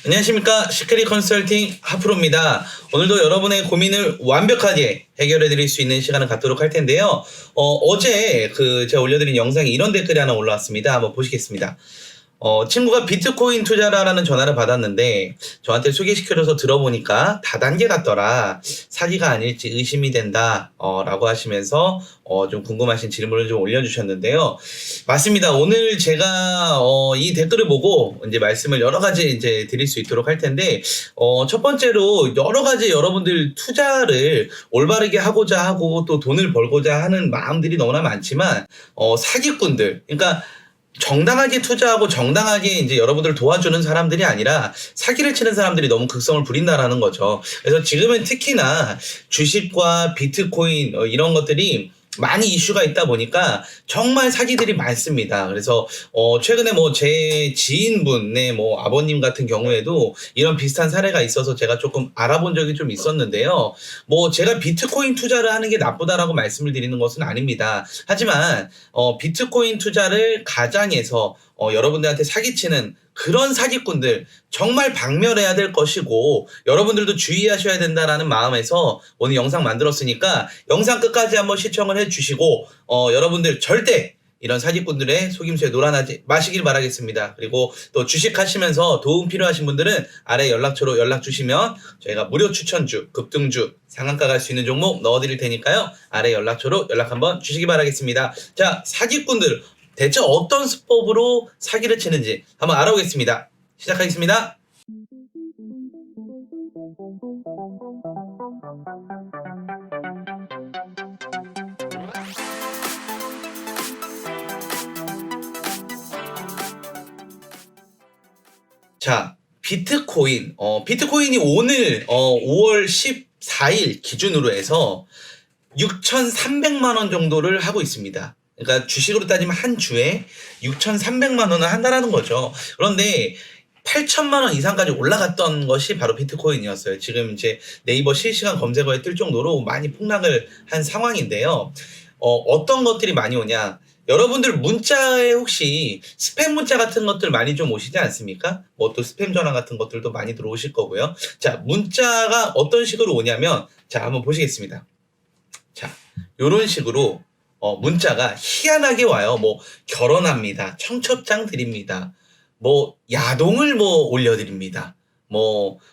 안녕하십니까. 시크릿 컨설팅 하프로입니다. 오늘도 여러분의 고민을 완벽하게 해결해 드릴 수 있는 시간을 갖도록 할 텐데요. 어제 제가 올려드린 영상에 이런 댓글이 하나 올라왔습니다. 한번 보시겠습니다. 친구가 비트코인 투자라는 전화를 받았는데 저한테 소개시켜줘서 들어보니까 다단계 같더라. 사기가 아닐지 의심이 된다. 라고 하시면서 좀 궁금하신 질문을 좀 올려주셨는데요. 맞습니다. 오늘 제가 이 댓글을 보고 이제 말씀을 여러 가지 이제 드릴 수 있도록 할 텐데 첫 번째로 여러 가지 여러분들 투자를 올바르게 하고자 하고 또 돈을 벌고자 하는 마음들이 너무나 많지만 사기꾼들, 그러니까 정당하게 투자하고 정당하게 이제 여러분들 도와주는 사람들이 아니라 사기를 치는 사람들이 너무 극성을 부린다라는 거죠. 그래서 지금은 특히나 주식과 비트코인 이런 것들이 많이 이슈가 있다 보니까 정말 사기들이 많습니다. 그래서 최근에 제 지인분의 아버님 같은 경우에도 이런 비슷한 사례가 있어서 제가 조금 알아본 적이 좀 있었는데요. 제가 비트코인 투자를 하는 게 나쁘다라고 말씀을 드리는 것은 아닙니다. 하지만 비트코인 투자를 가장해서 여러분들한테 사기치는 그런 사기꾼들 정말 박멸해야 될 것이고 여러분들도 주의하셔야 된다라는 마음에서 오늘 영상 만들었으니까 영상 끝까지 한번 시청을 해주시고 여러분들 절대 이런 사기꾼들의 속임수에 놀아나지 마시길 바라겠습니다. 그리고 또 주식하시면서 도움 필요하신 분들은 아래 연락처로 연락 주시면 저희가 무료 추천주, 급등주, 상한가 갈 수 있는 종목 넣어드릴 테니까요. 아래 연락처로 연락 한번 주시기 바라겠습니다. 자, 사기꾼들 대체 어떤 수법으로 사기를 치는지 한번 알아보겠습니다. 시작하겠습니다. 자, 비트코인. 비트코인이 오늘 5월 14일 기준으로 해서 6,300만 원 정도를 하고 있습니다. 그러니까 주식으로 따지면 한 주에 6,300만 원을 한다라는 거죠. 그런데 8천만 원 이상까지 올라갔던 것이 바로 비트코인이었어요. 지금 이제 네이버 실시간 검색어에 뜰 정도로 많이 폭락을 한 상황인데요. 어떤 것들이 많이 오냐? 여러분들 문자에 혹시 스팸 문자 같은 것들 많이 좀 오시지 않습니까? 또 스팸 전화 같은 것들도 많이 들어오실 거고요. 자, 문자가 어떤 식으로 오냐면, 자, 한번 보시겠습니다. 자, 요런 식으로 문자가 희한하게 와요. 결혼합니다. 청첩장 드립니다. 야동을 올려드립니다.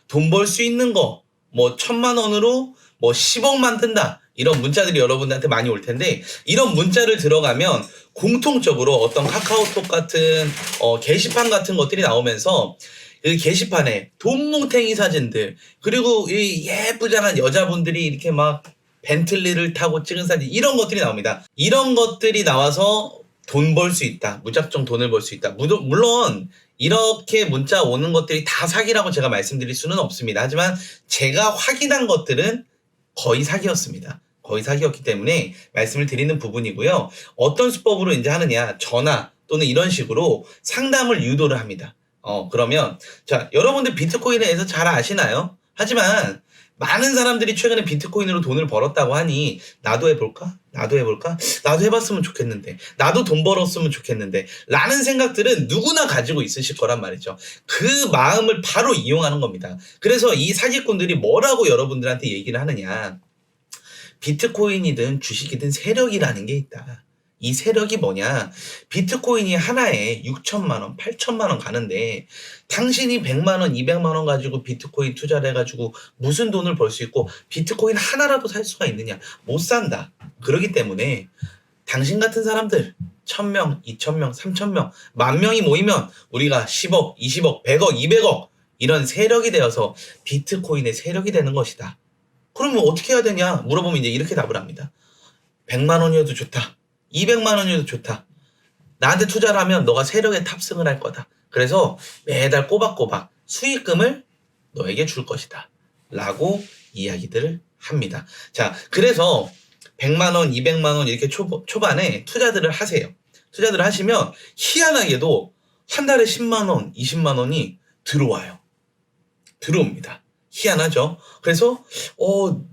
돈 벌 수 있는 거, 1,000만 원으로 10억 만든다. 이런 문자들이 여러분들한테 많이 올 텐데, 이런 문자를 들어가면 공통적으로 어떤 카카오톡 같은 게시판 같은 것들이 나오면서 그 게시판에 돈뭉탱이 사진들, 그리고 이 예쁘장한 여자분들이 이렇게 막 벤틀리를 타고 찍은 사진, 이런 것들이 나옵니다. 이런 것들이 나와서 돈 벌 수 있다. 무작정 돈을 벌 수 있다. 물론 이렇게 문자 오는 것들이 다 사기라고 제가 말씀드릴 수는 없습니다. 하지만 제가 확인한 것들은 거의 사기였습니다. 거의 사기였기 때문에 말씀을 드리는 부분이고요. 어떤 수법으로 이제 하느냐, 전화 또는 이런 식으로 상담을 유도를 합니다. 그러면 자, 여러분들 비트코인에 대해서 잘 아시나요? 하지만 많은 사람들이 최근에 비트코인으로 돈을 벌었다고 하니 나도 해볼까? 나도 해볼까? 나도 해봤으면 좋겠는데, 나도 돈 벌었으면 좋겠는데 라는 생각들은 누구나 가지고 있으실 거란 말이죠. 그 마음을 바로 이용하는 겁니다. 그래서 이 사기꾼들이 뭐라고 여러분들한테 얘기를 하느냐, 비트코인이든 주식이든 세력이라는 게 있다. 이 세력이 뭐냐? 비트코인이 하나에 6천만 원, 8천만 원 가는데 당신이 100만 원, 200만 원 가지고 비트코인 투자를 해가지고 무슨 돈을 벌 수 있고 비트코인 하나라도 살 수가 있느냐? 못 산다. 그렇기 때문에 당신 같은 사람들 1,000명, 2,000명, 3,000명, 10,000명이 모이면 우리가 10억, 20억, 100억, 200억 이런 세력이 되어서 비트코인의 세력이 되는 것이다. 그러면 어떻게 해야 되냐? 물어보면 이제 이렇게 답을 합니다. 100만 원이어도 좋다. 200만 원이어도 좋다. 나한테 투자를 하면 너가 세력에 탑승을 할 거다. 그래서 매달 꼬박꼬박 수익금을 너에게 줄 것이다. 라고 이야기들을 합니다. 자, 그래서 100만 원, 200만 원 이렇게 초반에 투자들을 하세요. 투자들을 하시면 희한하게도 한 달에 10만 원, 20만 원이 들어와요. 들어옵니다. 희한하죠? 그래서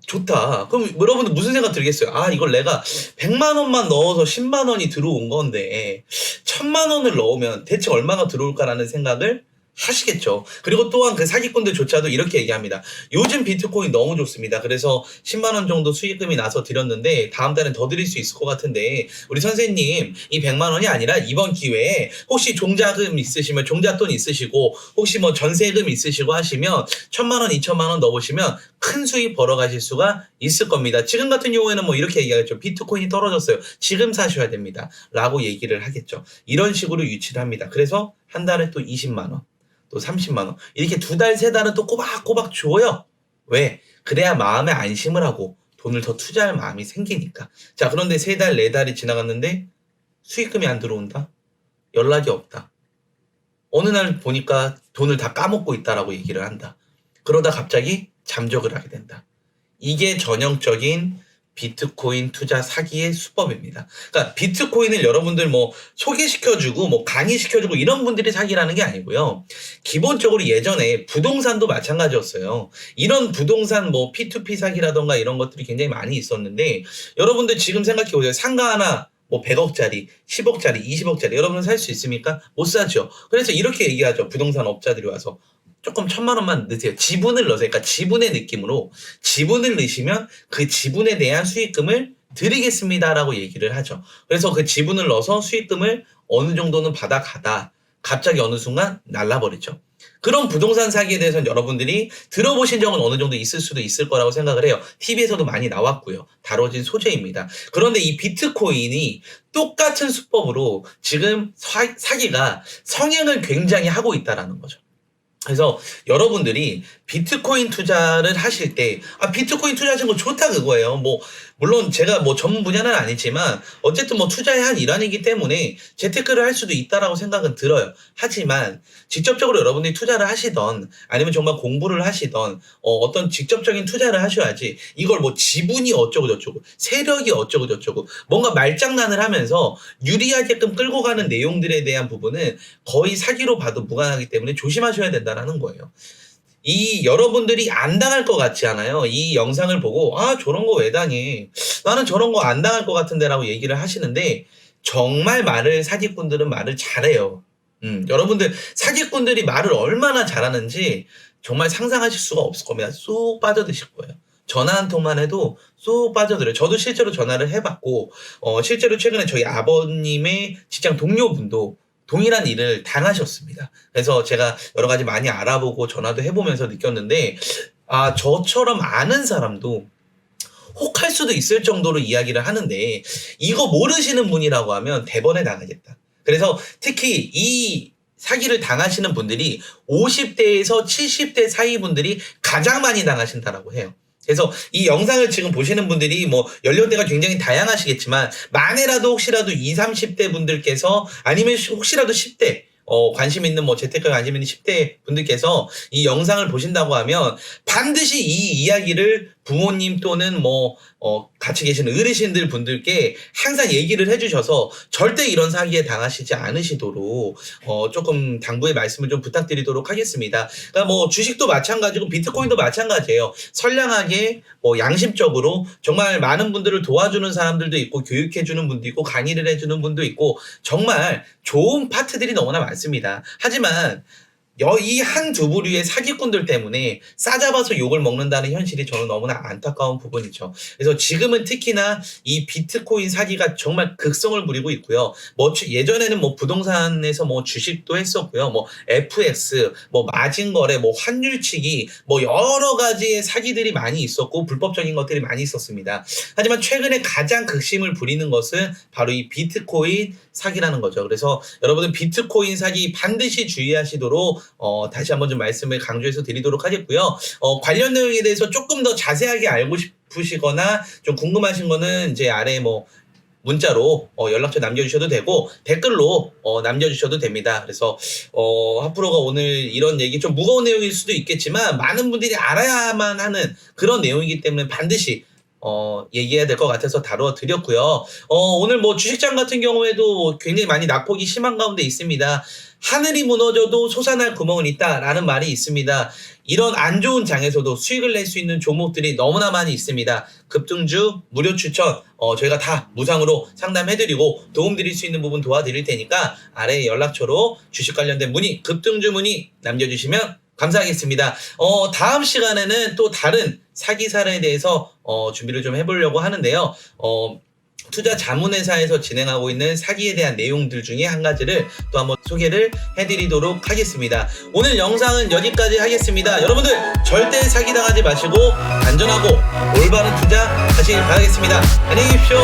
좋다. 그럼 여러분들 무슨 생각 들겠어요? 이걸 내가 100만 원만 넣어서 10만 원이 들어온 건데 1,000만 원을 넣으면 대체 얼마가 들어올까라는 생각을 하시겠죠. 그리고 또한 그 사기꾼들조차도 이렇게 얘기합니다. 요즘 비트코인 너무 좋습니다. 그래서 10만 원 정도 수익금이 나서 드렸는데 다음 달엔 더 드릴 수 있을 것 같은데 우리 선생님 이 100만 원이 아니라 이번 기회에 혹시 종자금 있으시면 종잣돈 있으시고 혹시 뭐 전세금 있으시고 하시면 1000만 원, 2000만 원 넣어보시면 큰 수익 벌어가실 수가 있을 겁니다. 지금 같은 경우에는 뭐 이렇게 얘기하겠죠. 비트코인이 떨어졌어요. 지금 사셔야 됩니다. 라고 얘기를 하겠죠. 이런 식으로 유치를 합니다. 그래서 한 달에 또 20만 원. 또 30만 원 이렇게 2달 3달은 또 꼬박꼬박 줘요. 왜? 그래야 마음에 안심을 하고 돈을 더 투자할 마음이 생기니까. 자, 그런데 3달 4달이 지나갔는데 수익금이 안 들어온다. 연락이 없다. 어느 날 보니까 돈을 다 까먹고 있다라고 얘기를 한다. 그러다 갑자기 잠적을 하게 된다. 이게 전형적인 비트코인 투자 사기의 수법입니다. 그러니까 비트코인을 여러분들 뭐 소개시켜주고 뭐 강의시켜주고 이런 분들이 사기라는 게 아니고요. 기본적으로 예전에 부동산도 마찬가지였어요. 이런 부동산 뭐 P2P 사기라던가 이런 것들이 굉장히 많이 있었는데 여러분들 지금 생각해보세요. 상가 하나 뭐 100억짜리, 10억짜리, 20억짜리 여러분은 살 수 있습니까? 못 사죠. 그래서 이렇게 얘기하죠. 부동산 업자들이 와서. 조금 1000만 원만 넣으세요. 지분을 넣으세요. 그러니까 지분의 느낌으로 지분을 넣으시면 그 지분에 대한 수익금을 드리겠습니다라고 얘기를 하죠. 그래서 그 지분을 넣어서 수익금을 어느 정도는 받아가다 갑자기 어느 순간 날라버리죠. 그런 부동산 사기에 대해서는 여러분들이 들어보신 적은 어느 정도 있을 수도 있을 거라고 생각을 해요. TV에서도 많이 나왔고요. 다뤄진 소재입니다. 그런데 이 비트코인이 똑같은 수법으로 지금 사기가 성행을 굉장히 하고 있다는 거죠. 그래서 여러분들이 비트코인 투자를 하실 때, 비트코인 투자하시는 거 좋다 그거예요. 뭐, 물론 제가 뭐 전문 분야는 아니지만, 어쨌든 뭐 투자의 한 일환이기 때문에 재테크를 할 수도 있다라고 생각은 들어요. 하지만, 직접적으로 여러분들이 투자를 하시던, 아니면 정말 공부를 하시던, 어떤 직접적인 투자를 하셔야지, 이걸 뭐 지분이 어쩌고저쩌고, 세력이 어쩌고저쩌고, 뭔가 말장난을 하면서 유리하게끔 끌고 가는 내용들에 대한 부분은 거의 사기로 봐도 무관하기 때문에 조심하셔야 된다는 거예요. 이 여러분들이 안 당할 것 같지 않아요? 이 영상을 보고 저런 거 왜 당해? 나는 저런 거 안 당할 것 같은데 라고 얘기를 하시는데 정말 사기꾼들은 말을 잘해요. 여러분들 사기꾼들이 말을 얼마나 잘하는지 정말 상상하실 수가 없을 겁니다. 쏙 빠져드실 거예요. 전화 한 통만 해도 쏙 빠져들어요. 저도 실제로 전화를 해봤고 실제로 최근에 저희 아버님의 직장 동료분도 동일한 일을 당하셨습니다. 그래서 제가 여러 가지 많이 알아보고 전화도 해보면서 느꼈는데 저처럼 아는 사람도 혹할 수도 있을 정도로 이야기를 하는데 이거 모르시는 분이라고 하면 대번에 나가겠다. 그래서 특히 이 사기를 당하시는 분들이 50대에서 70대 사이 분들이 가장 많이 당하신다라고 해요. 그래서 이 영상을 지금 보시는 분들이 뭐 연령대가 굉장히 다양하시겠지만 만에라도 혹시라도 20, 30대 분들께서 아니면 혹시라도 10대 관심 있는 뭐 재테크에 관심 있는 10대 분들께서 이 영상을 보신다고 하면 반드시 이 이야기를 부모님 또는 같이 계시는 어르신들 분들께 항상 얘기를 해주셔서 절대 이런 사기에 당하시지 않으시도록 조금 당부의 말씀을 좀 부탁드리도록 하겠습니다. 그러니까 뭐 주식도 마찬가지고 비트코인도 마찬가지예요. 선량하게 양심적으로 정말 많은 분들을 도와주는 사람들도 있고 교육해주는 분도 있고 강의를 해주는 분도 있고 정말 좋은 파트들이 너무나 많습니다. 하지만 이 한두 부류의 사기꾼들 때문에 싸잡아서 욕을 먹는다는 현실이 저는 너무나 안타까운 부분이죠. 그래서 지금은 특히나 이 비트코인 사기가 정말 극성을 부리고 있고요. 예전에는 부동산에서 주식도 했었고요. FX, 마진거래, 환율치기, 여러 가지의 사기들이 많이 있었고 불법적인 것들이 많이 있었습니다. 하지만 최근에 가장 극심을 부리는 것은 바로 이 비트코인 사기라는 거죠. 그래서 여러분은 비트코인 사기 반드시 주의하시도록 다시 한번 좀 말씀을 강조해서 드리도록 하겠고요. 관련 내용에 대해서 조금 더 자세하게 알고 싶으시거나 좀 궁금하신 거는 이제 아래 문자로 연락처 남겨주셔도 되고 댓글로 남겨주셔도 됩니다. 그래서 하프로가 오늘 이런 얘기 좀 무거운 내용일 수도 있겠지만 많은 분들이 알아야만 하는 그런 내용이기 때문에 반드시 얘기해야 될 것 같아서 다뤄드렸고요. 오늘 뭐 주식장 같은 경우에도 굉장히 많이 낙폭이 심한 가운데 있습니다. 하늘이 무너져도 솟아날 구멍은 있다라는 말이 있습니다. 이런 안 좋은 장에서도 수익을 낼 수 있는 종목들이 너무나 많이 있습니다. 급등주 무료 추천 저희가 다 무상으로 상담해드리고 도움드릴 수 있는 부분 도와드릴 테니까 아래 연락처로 주식 관련된 문의, 급등주 문의 남겨주시면 감사하겠습니다. 다음 시간에는 또 다른 사기 사례에 대해서 준비를 좀 해보려고 하는데요. 투자 자문회사에서 진행하고 있는 사기에 대한 내용들 중에 한 가지를 또 한번 소개를 해드리도록 하겠습니다. 오늘 영상은 여기까지 하겠습니다. 여러분들 절대 사기당하지 마시고 안전하고 올바른 투자 하시길 바라겠습니다. 안녕히 계십시오.